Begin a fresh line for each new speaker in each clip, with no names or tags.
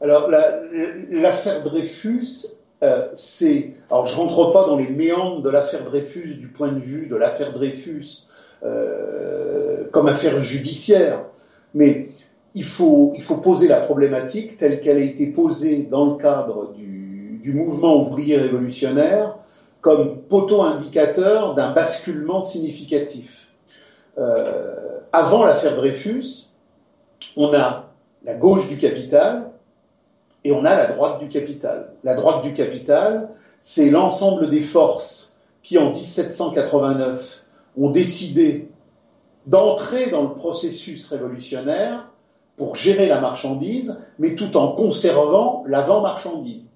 Alors, l'affaire Dreyfus, c'est... Alors, je ne rentre pas dans les méandres de l'affaire Dreyfus du point de vue de l'affaire Dreyfus comme affaire judiciaire, mais il faut poser la problématique telle qu'elle a été posée dans le cadre du mouvement ouvrier révolutionnaire comme poteau indicateur d'un basculement significatif. Avant l'affaire Dreyfus, on a la gauche du capital et on a la droite du capital. La droite du capital, c'est l'ensemble des forces qui, en 1789, ont décidé d'entrer dans le processus révolutionnaire pour gérer la marchandise, mais tout en conservant l'avant-marchandise.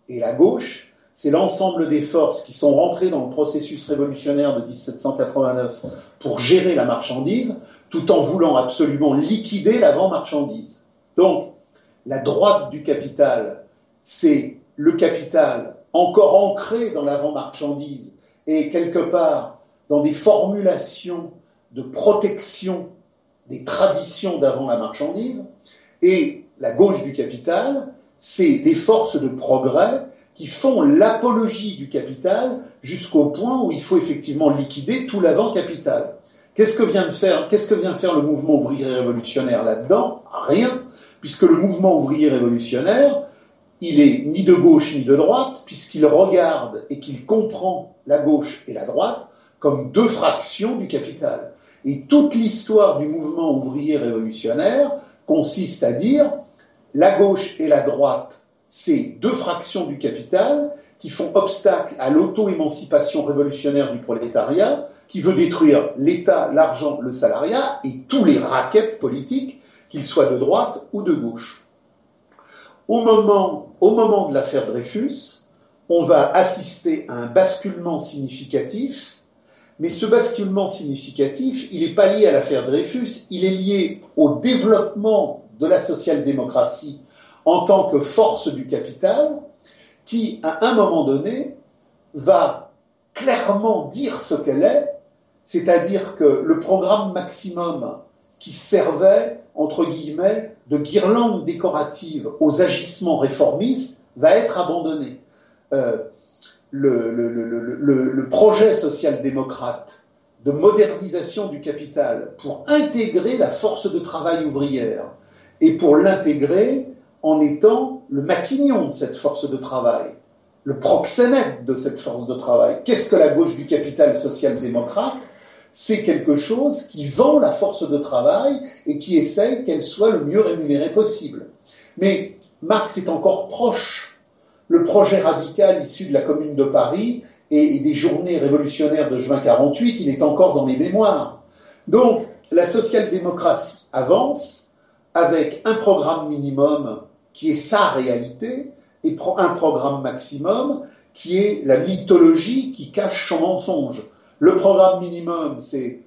Et la gauche, c'est l'ensemble des forces qui sont rentrées dans le processus révolutionnaire de 1789 pour gérer la marchandise, tout en voulant absolument liquider l'avant-marchandise. Donc, la droite du capital, c'est le capital encore ancré dans l'avant-marchandise et quelque part dans des formulations de protection des traditions d'avant la marchandise. Et la gauche du capital, c'est les forces de progrès qui font l'apologie du capital jusqu'au point où il faut effectivement liquider tout l'avant-capital. Qu'est-ce que vient faire le mouvement ouvrier révolutionnaire là-dedans? Rien, puisque le mouvement ouvrier révolutionnaire, il est ni de gauche ni de droite, puisqu'il regarde et qu'il comprend la gauche et la droite comme deux fractions du capital. Et toute l'histoire du mouvement ouvrier révolutionnaire consiste à dire la gauche et la droite, c'est deux fractions du capital qui font obstacle à l'auto-émancipation révolutionnaire du prolétariat, qui veut détruire l'État, l'argent, le salariat et tous les rackets politiques, qu'ils soient de droite ou de gauche. Au moment de l'affaire Dreyfus, on va assister à un basculement significatif, mais ce basculement significatif, il n'est pas lié à l'affaire Dreyfus, il est lié au développement de la social-démocratie en tant que force du capital, qui, à un moment donné, va clairement dire ce qu'elle est, c'est-à-dire que le programme maximum qui servait, entre guillemets, de guirlande décorative aux agissements réformistes va être abandonné. Le projet social-démocrate de modernisation du capital pour intégrer la force de travail ouvrière et pour l'intégrer en étant le maquignon de cette force de travail, le proxénète de cette force de travail. Qu'est-ce que la gauche du capital social-démocrate? C'est quelque chose qui vend la force de travail et qui essaye qu'elle soit le mieux rémunérée possible. Mais Marx est encore proche. Le projet radical issu de la Commune de Paris et des journées révolutionnaires de juin 1948, il est encore dans les mémoires. Donc, la social-démocratie avance avec un programme minimum qui est sa réalité et un programme maximum qui est la mythologie qui cache son mensonge. Le programme minimum, c'est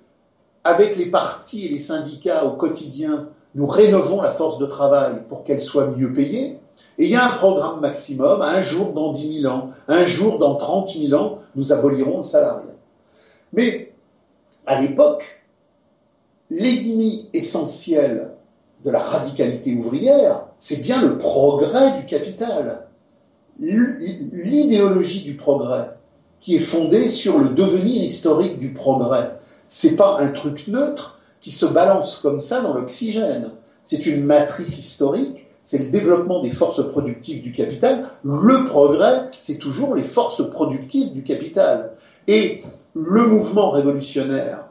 avec les partis et les syndicats au quotidien, nous rénovons la force de travail pour qu'elle soit mieux payée. Et il y a un programme maximum, un jour dans 10 000 ans, un jour dans 30 000 ans, nous abolirons le salariat. Mais à l'époque, l'ennemi essentiel de la radicalité ouvrière, c'est bien le progrès du capital, l'idéologie du progrès, qui est fondée sur le devenir historique du progrès. C'est pas un truc neutre qui se balance comme ça dans l'oxygène. C'est une matrice historique, c'est le développement des forces productives du capital. Le progrès, c'est toujours les forces productives du capital. Et le mouvement révolutionnaire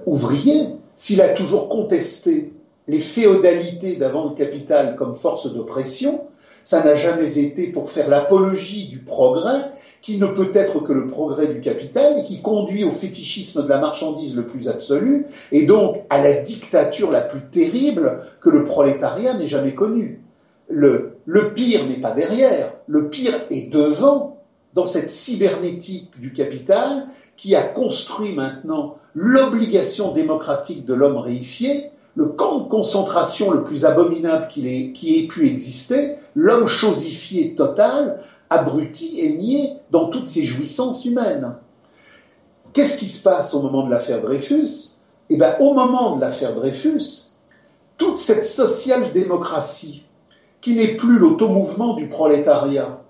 ouvrier, s'il a toujours contesté les féodalités d'avant le capital comme force d'oppression, ça n'a jamais été pour faire l'apologie du progrès, qui ne peut être que le progrès du capital et qui conduit au fétichisme de la marchandise le plus absolu et donc à la dictature la plus terrible que le prolétariat n'ait jamais connue. Le pire n'est pas derrière, le pire est devant, dans cette cybernétique du capital qui a construit maintenant l'obligation démocratique de l'homme réifié, le camp de concentration le plus abominable qui ait pu exister, l'homme chosifié total, abruti et nié dans toutes ses jouissances humaines. Qu'est-ce qui se passe au moment de l'affaire Dreyfus? Eh bien, au moment de l'affaire Dreyfus, toute cette social-démocratie qui n'est plus l'automouvement du prolétariat,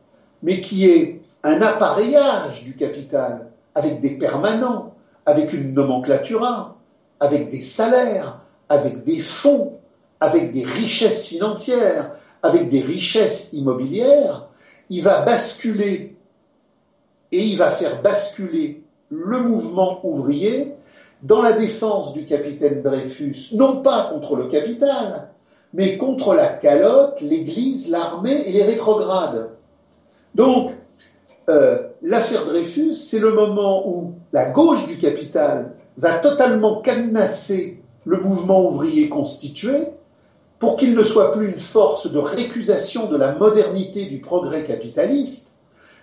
mais qui est un appareillage du capital, avec des permanents, avec une nomenclatura, avec des salaires, avec des fonds, avec des richesses financières, avec des richesses immobilières, il va basculer et il va faire basculer le mouvement ouvrier dans la défense du capitaine Dreyfus, non pas contre le capital, mais contre la calotte, l'Église, l'armée et les rétrogrades. Donc, l'affaire Dreyfus, c'est le moment où la gauche du capital va totalement cadenasser le mouvement ouvrier constitué pour qu'il ne soit plus une force de récusation de la modernité du progrès capitaliste,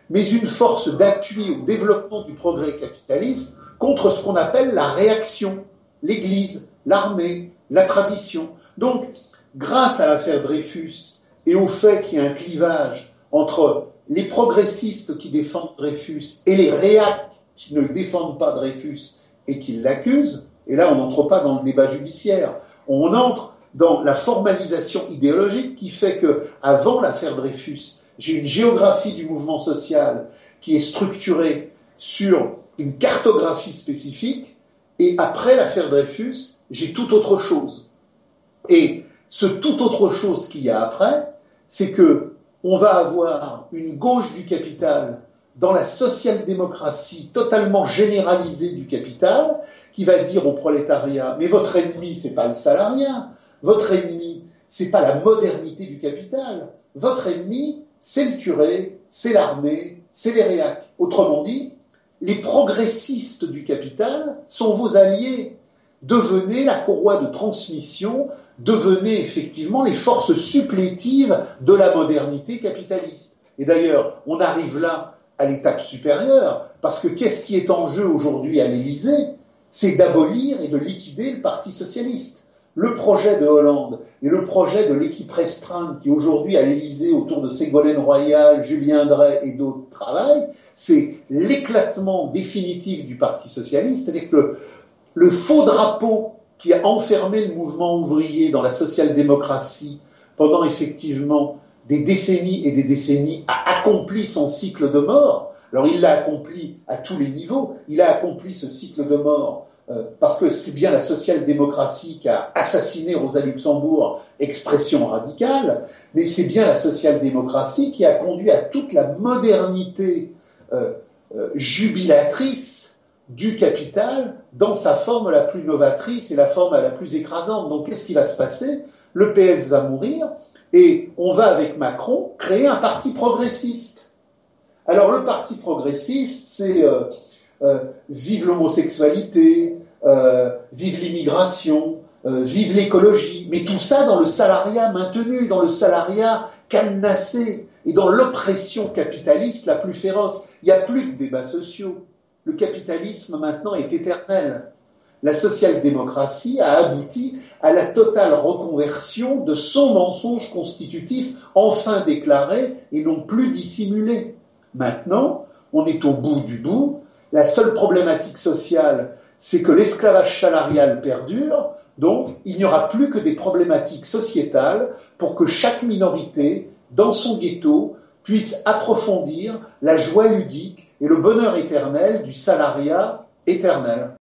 mais une force d'appui au développement du progrès capitaliste contre ce qu'on appelle la réaction, l'Église, l'armée, la tradition. Donc, grâce à l'affaire Dreyfus et au fait qu'il y a un clivage entre les progressistes qui défendent Dreyfus et les réacs qui ne défendent pas Dreyfus et qui l'accusent, et là on n'entre pas dans le débat judiciaire, on entre dans la formalisation idéologique qui fait que, avant l'affaire Dreyfus, j'ai une géographie du mouvement social qui est structurée sur une cartographie spécifique, et après l'affaire Dreyfus, j'ai tout autre chose. Et ce tout autre chose qu'il y a après, c'est que on va avoir une gauche du capital dans la social-démocratie totalement généralisée du capital, qui va dire au prolétariat, mais votre ennemi, c'est pas le salariat, votre ennemi, c'est pas la modernité du capital, votre ennemi, c'est le curé, c'est l'armée, c'est les réacs. Autrement dit, les progressistes du capital sont vos alliés. Devenez la courroie de transmission, devenez effectivement les forces supplétives de la modernité capitaliste. Et d'ailleurs, on arrive là à l'étape supérieure, parce que qu'est-ce qui est en jeu aujourd'hui à l'Élysée? C'est d'abolir et de liquider le Parti socialiste. Le projet de Hollande et le projet de l'équipe restreinte qui aujourd'hui à l'Élysée autour de Ségolène Royal, Julien Drey et d'autres travaillent, c'est l'éclatement définitif du Parti socialiste, c'est-à-dire que le faux drapeau qui a enfermé le mouvement ouvrier dans la social-démocratie pendant effectivement des décennies et des décennies a accompli son cycle de mort. Alors il l'a accompli à tous les niveaux, il a accompli ce cycle de mort parce que c'est bien la social-démocratie qui a assassiné Rosa Luxembourg, expression radicale, mais c'est bien la social-démocratie qui a conduit à toute la modernité jubilatrice du capital dans sa forme la plus novatrice et la forme la plus écrasante. Donc qu'est-ce qui va se passer? Le PS va mourir et on va avec Macron créer un parti progressiste. Alors le parti progressiste, c'est vive l'homosexualité, vive l'immigration, vive l'écologie, mais tout ça dans le salariat maintenu, dans le salariat cadenassé et dans l'oppression capitaliste la plus féroce. Il n'y a plus de débats sociaux. Le capitalisme maintenant est éternel. La social-démocratie a abouti à la totale reconversion de son mensonge constitutif, enfin déclaré et non plus dissimulé. Maintenant, on est au bout du bout. La seule problématique sociale, c'est que l'esclavage salarial perdure, donc il n'y aura plus que des problématiques sociétales pour que chaque minorité, dans son ghetto, puisse approfondir la joie ludique et le bonheur éternel du salariat éternel.